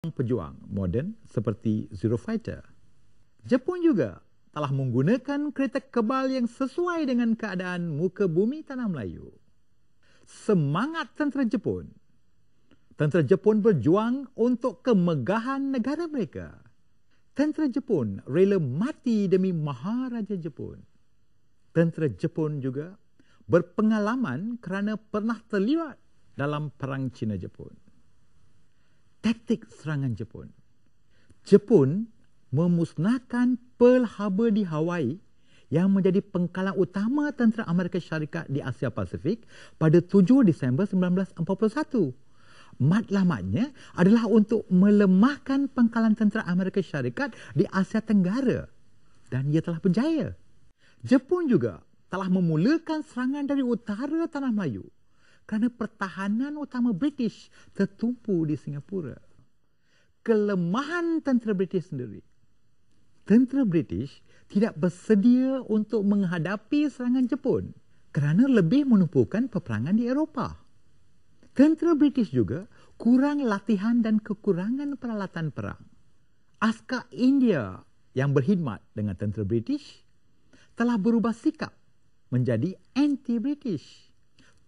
pejuang moden seperti Zero Fighter. Jepun juga telah menggunakan kereta kebal yang sesuai dengan keadaan muka bumi tanah Melayu. Semangat tentera Jepun. Tentera Jepun berjuang untuk kemegahan negara mereka. Tentera Jepun rela mati demi Maharaja Jepun. Tentera Jepun juga berpengalaman kerana pernah terlibat dalam Perang Cina-Jepun. Taktik serangan Jepun. Jepun memusnahkan Pearl Harbor di Hawaii yang menjadi pengkalan utama tentera Amerika Syarikat di Asia Pasifik pada 7 Disember 1941. Matlamatnya adalah untuk melemahkan pengkalan tentera Amerika Syarikat di Asia Tenggara dan ia telah berjaya. Jepun juga telah memulakan serangan dari utara tanah Melayu kerana pertahanan utama British tertumpu di Singapura. Kelemahan tentera British sendiri. Tentera British tidak bersedia untuk menghadapi serangan Jepun kerana lebih menumpukan peperangan di Eropah. Tentera British juga kurang latihan dan kekurangan peralatan perang. Askar India yang berkhidmat dengan tentera British telah berubah sikap menjadi anti-British.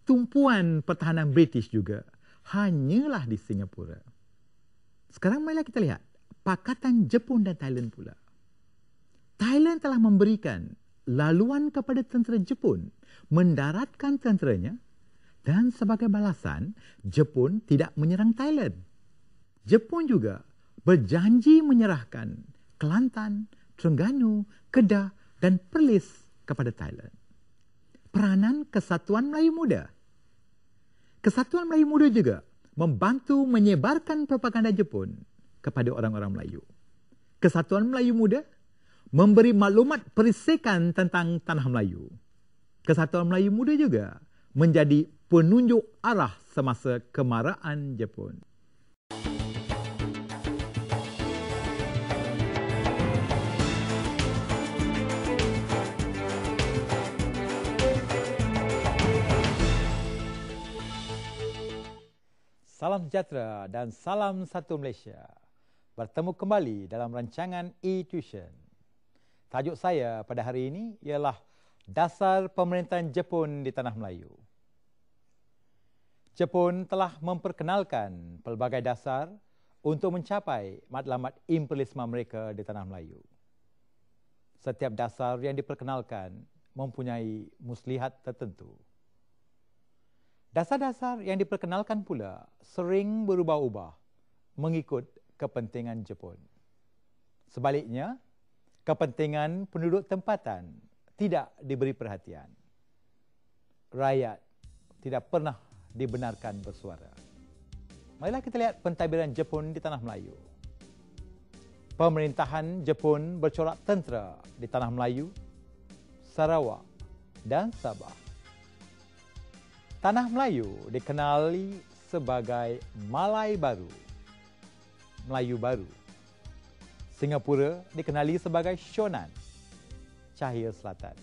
Tumpuan pertahanan British juga hanyalah di Singapura. Sekarang marilah kita lihat pakatan Jepun dan Thailand pula. Thailand telah memberikan laluan kepada tentera Jepun mendaratkan tenteranya dan sebagai balasan Jepun tidak menyerang Thailand. Jepun juga berjanji menyerahkan Kelantan, Terengganu, Kedah dan Perlis kepada Thailand. Peranan Kesatuan Melayu Muda. Kesatuan Melayu Muda juga membantu menyebarkan propaganda Jepun kepada orang-orang Melayu. Kesatuan Melayu Muda memberi maklumat perisikan tentang tanah Melayu. Kesatuan Melayu Muda juga menjadi penunjuk arah semasa kemarahan Jepun. Salam sejahtera dan salam satu Malaysia. Bertemu kembali dalam rancangan e-tuition. Tajuk saya pada hari ini ialah Dasar Pemerintahan Jepun di Tanah Melayu. Jepun telah memperkenalkan pelbagai dasar untuk mencapai matlamat imperialisme mereka di Tanah Melayu. Setiap dasar yang diperkenalkan mempunyai muslihat tertentu. Dasar-dasar yang diperkenalkan pula sering berubah-ubah mengikut kepentingan Jepun. Sebaliknya, kepentingan penduduk tempatan tidak diberi perhatian. Rakyat tidak pernah dibenarkan bersuara. Marilah kita lihat pentadbiran Jepun di Tanah Melayu. Pemerintahan Jepun bercorak tentera di Tanah Melayu, Sarawak dan Sabah. Tanah Melayu dikenali sebagai Malai Baru, Melayu Baru. Singapura dikenali sebagai Shonan, Cahaya Selatan.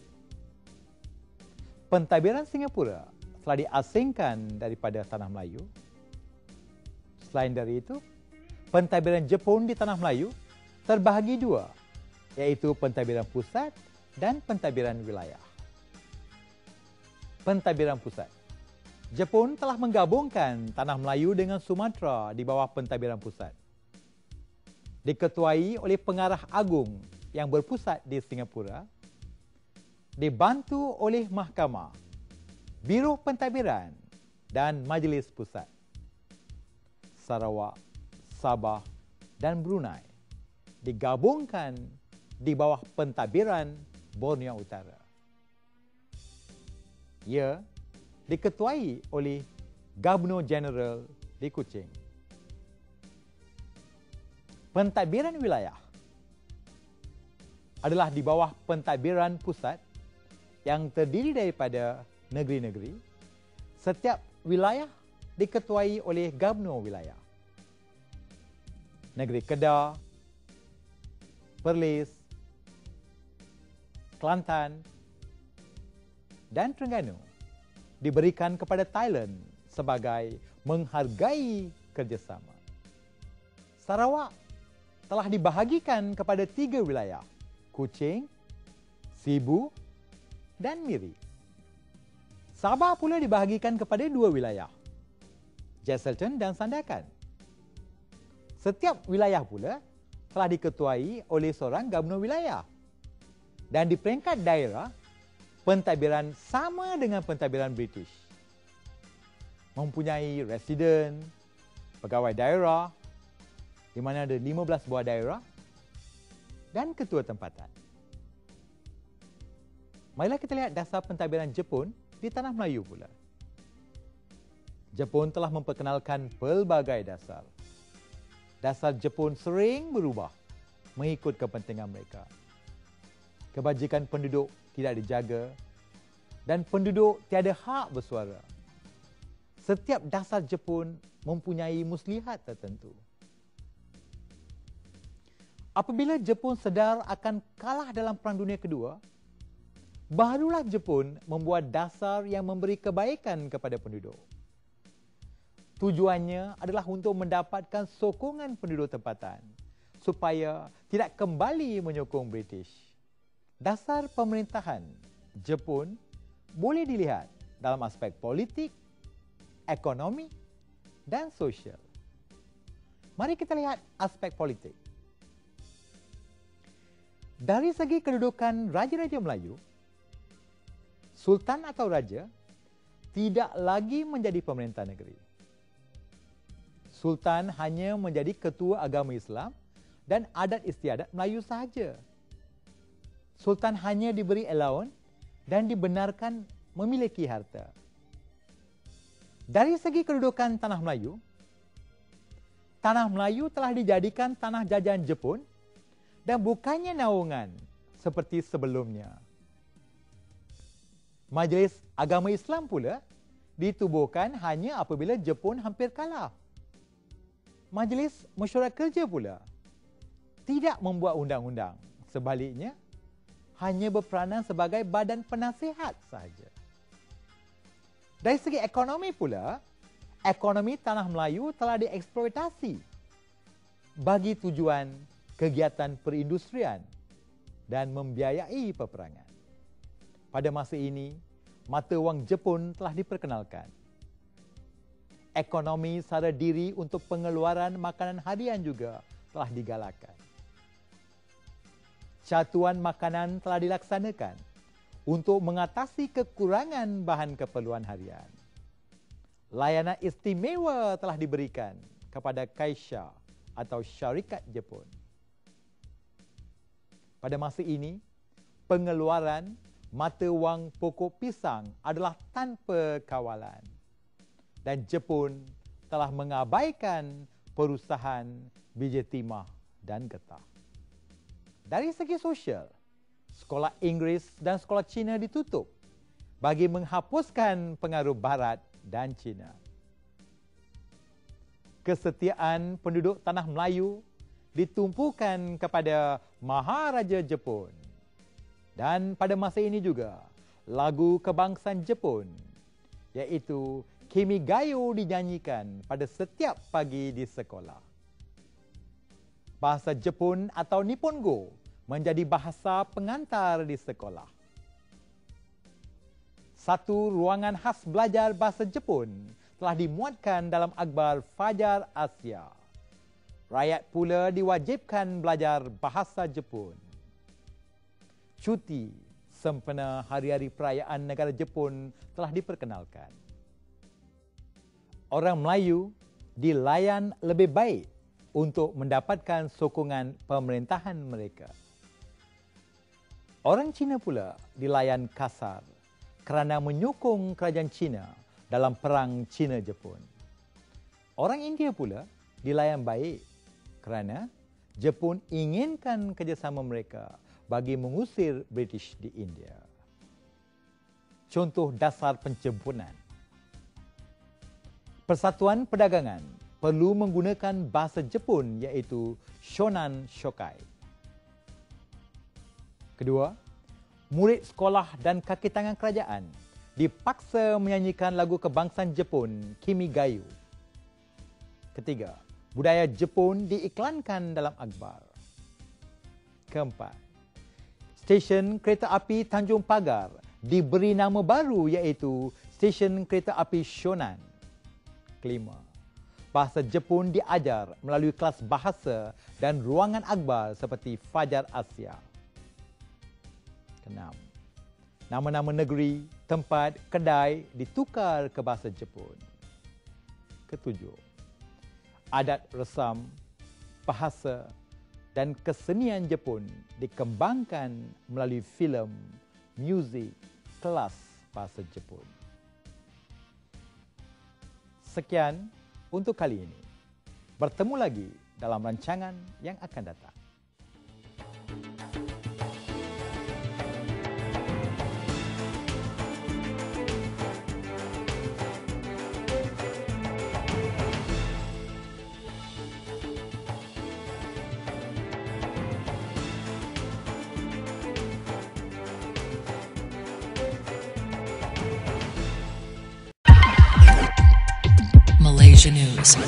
Pentadbiran Singapura telah diasingkan daripada Tanah Melayu. Selain dari itu, pentadbiran Jepun di Tanah Melayu terbahagi dua, iaitu pentadbiran pusat dan pentadbiran wilayah. Pentadbiran pusat. Jepun telah menggabungkan Tanah Melayu dengan Sumatera di bawah pentadbiran pusat. Diketuai oleh pengarah agung yang berpusat di Singapura, dibantu oleh Mahkamah, Biro Pentadbiran dan Majlis Pusat. Sarawak, Sabah dan Brunei digabungkan di bawah pentadbiran Borneo Utara. Ia diketuai oleh Governor General di Kuching. Pentadbiran wilayah adalah di bawah pentadbiran pusat yang terdiri daripada negeri-negeri. Setiap wilayah diketuai oleh Governor wilayah. Negeri Kedah, Perlis, Kelantan dan Terengganu diberikan kepada Thailand sebagai menghargai kerjasama. Sarawak telah dibahagikan kepada 3 wilayah, Kuching, Sibu dan Miri. Sabah pula dibahagikan kepada 2 wilayah, Jesselton dan Sandakan. Setiap wilayah pula telah diketuai oleh seorang gubernur wilayah. Dan di peringkat daerah, pentadbiran sama dengan pentadbiran British. Mempunyai residen, pegawai daerah, di mana ada 15 buah daerah, dan ketua tempatan. Marilah kita lihat dasar pentadbiran Jepun di tanah Melayu pula. Jepun telah memperkenalkan pelbagai dasar. Dasar Jepun sering berubah mengikut kepentingan mereka. Kebajikan penduduk tidak dijaga dan penduduk tiada hak bersuara. Setiap dasar Jepun mempunyai muslihat tertentu. Apabila Jepun sedar akan kalah dalam Perang Dunia Kedua, barulah Jepun membuat dasar yang memberi kebaikan kepada penduduk. Tujuannya adalah untuk mendapatkan sokongan penduduk tempatan supaya tidak kembali menyokong British. Dasar pemerintahan Jepun boleh dilihat dalam aspek politik, ekonomi dan sosial. Mari kita lihat aspek politik. Dari segi kedudukan Raja-Raja Melayu, Sultan atau Raja tidak lagi menjadi pemerintah negeri. Sultan hanya menjadi ketua agama Islam dan adat istiadat Melayu sahaja. Sultan hanya diberi allowance dan dibenarkan memiliki harta. Dari segi kedudukan tanah Melayu telah dijadikan tanah jajahan Jepun dan bukannya naungan seperti sebelumnya. Majlis Agama Islam pula ditubuhkan hanya apabila Jepun hampir kalah. Majlis Mesyuarat Kerja pula tidak membuat undang-undang. Sebaliknya, hanya berperanan sebagai badan penasihat sahaja. Dari segi ekonomi pula, ekonomi tanah Melayu telah dieksploitasi bagi tujuan kegiatan perindustrian dan membiayai peperangan. Pada masa ini, mata wang Jepun telah diperkenalkan. Ekonomi sara diri untuk pengeluaran makanan harian juga telah digalakkan. Catuan makanan telah dilaksanakan untuk mengatasi kekurangan bahan keperluan harian. Layanan istimewa telah diberikan kepada Kaisha atau Syarikat Jepun. Pada masa ini, pengeluaran mata wang pokok pisang adalah tanpa kawalan. Dan Jepun telah mengabaikan perusahaan biji timah dan getah. Dari segi sosial, sekolah Inggeris dan sekolah Cina ditutup bagi menghapuskan pengaruh Barat dan Cina. Kesetiaan penduduk tanah Melayu ditumpukan kepada Maharaja Jepun. Dan pada masa ini juga, lagu kebangsaan Jepun, iaitu Kimigayo dinyanyikan pada setiap pagi di sekolah. Bahasa Jepun atau Nippongo menjadi bahasa pengantar di sekolah. Satu ruangan khas belajar bahasa Jepun telah dimuatkan dalam akhbar Fajar Asia. Rakyat pula diwajibkan belajar bahasa Jepun. Cuti sempena hari-hari perayaan negara Jepun telah diperkenalkan. Orang Melayu dilayan lebih baik untuk mendapatkan sokongan pemerintahan mereka. Orang Cina pula dilayan kasar kerana menyokong kerajaan Cina dalam perang Cina-Jepun. Orang India pula dilayan baik kerana Jepun inginkan kerjasama mereka bagi mengusir British di India. Contoh dasar pencempunan. Persatuan Perdagangan perlu menggunakan bahasa Jepun iaitu Shonan Shokai. Kedua, murid sekolah dan kaki tangan kerajaan dipaksa menyanyikan lagu kebangsaan Jepun Kimigayo. Ketiga, budaya Jepun diiklankan dalam akhbar. Keempat, stesen kereta api Tanjung Pagar diberi nama baru iaitu stesen kereta api Shonan. Kelima, bahasa Jepun diajar melalui kelas bahasa dan ruangan akhbar seperti Fajar Asia. Keenam, nama-nama negeri, tempat, kedai ditukar ke bahasa Jepun. Ketujuh, adat resam, bahasa dan kesenian Jepun dikembangkan melalui filem, muzik, kelas bahasa Jepun. Sekian untuk kali ini. Bertemu lagi dalam rancangan yang akan datang. Malaysia News.